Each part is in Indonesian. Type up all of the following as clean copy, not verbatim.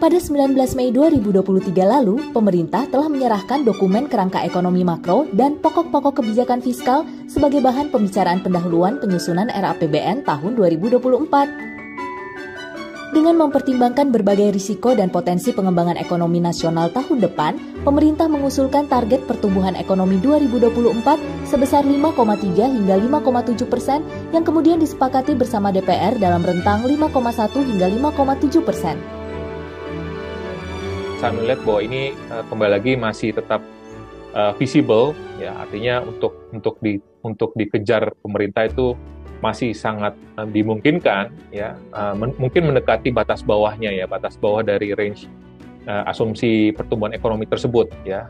Pada 19 Mei 2023 lalu, pemerintah telah menyerahkan dokumen kerangka ekonomi makro dan pokok-pokok kebijakan fiskal sebagai bahan pembicaraan pendahuluan penyusunan RAPBN tahun 2024. Dengan mempertimbangkan berbagai risiko dan potensi pengembangan ekonomi nasional tahun depan, pemerintah mengusulkan target pertumbuhan ekonomi 2024 sebesar 5,3 hingga 5,7% yang kemudian disepakati bersama DPR dalam rentang 5,1 hingga 5,7%. Saya melihat bahwa ini kembali lagi masih tetap visible, ya artinya untuk dikejar pemerintah itu masih sangat dimungkinkan, ya mungkin mendekati batas bawahnya, ya batas bawah dari range asumsi pertumbuhan ekonomi tersebut, ya.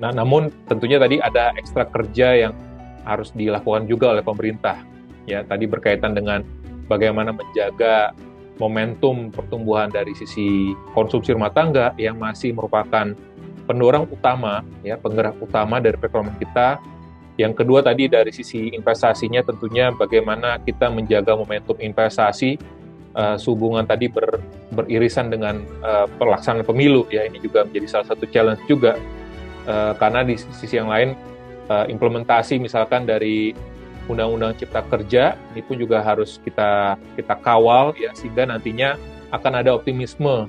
Namun tentunya tadi ada ekstra kerja yang harus dilakukan juga oleh pemerintah, ya tadi berkaitan dengan bagaimana menjaga momentum pertumbuhan dari sisi konsumsi rumah tangga yang masih merupakan pendorong utama, ya penggerak utama dari perekonomian kita. Yang kedua tadi dari sisi investasinya tentunya bagaimana kita menjaga momentum investasi sehubungan tadi beririsan dengan pelaksanaan pemilu, ya ini juga menjadi salah satu challenge juga karena di sisi yang lain implementasi misalkan dari Undang-Undang Cipta Kerja ini pun juga harus kita kawal, ya sehingga nantinya akan ada optimisme.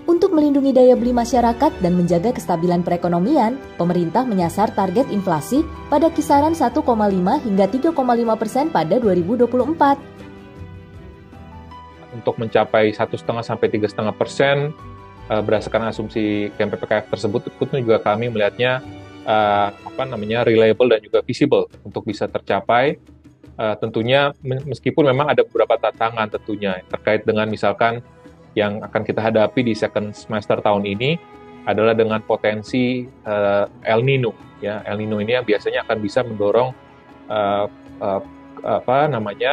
Untuk melindungi daya beli masyarakat dan menjaga kestabilan perekonomian, pemerintah menyasar target inflasi pada kisaran 1,5 hingga 3,5% pada 2024. Untuk mencapai 1,5 sampai 3,5% berdasarkan asumsi KMPPKF tersebut, itu juga kami melihatnya reliable dan juga visible untuk bisa tercapai. Tentunya meskipun memang ada beberapa tantangan tentunya terkait dengan misalkan yang akan kita hadapi di second semester tahun ini adalah dengan potensi El Nino, ya El Nino ini yang biasanya akan bisa mendorong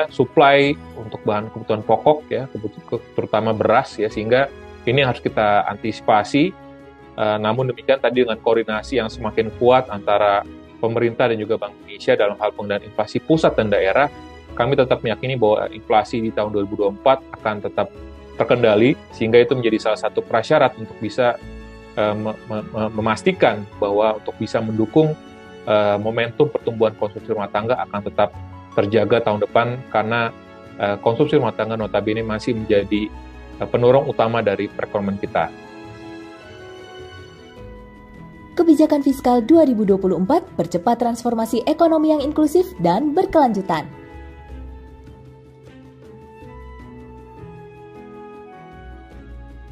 supply untuk bahan kebutuhan pokok, ya terutama beras, ya sehingga ini harus kita antisipasi. Namun demikian tadi dengan koordinasi yang semakin kuat antara pemerintah dan juga Bank Indonesia dalam hal pengendalian inflasi pusat dan daerah, kami tetap meyakini bahwa inflasi di tahun 2024 akan tetap terkendali, sehingga itu menjadi salah satu prasyarat untuk bisa memastikan bahwa untuk bisa mendukung momentum pertumbuhan konsumsi rumah tangga akan tetap terjaga tahun depan, karena konsumsi rumah tangga notabene masih menjadi pendorong utama dari perekonomian kita. Kebijakan Fiskal 2024 percepat transformasi ekonomi yang inklusif dan berkelanjutan.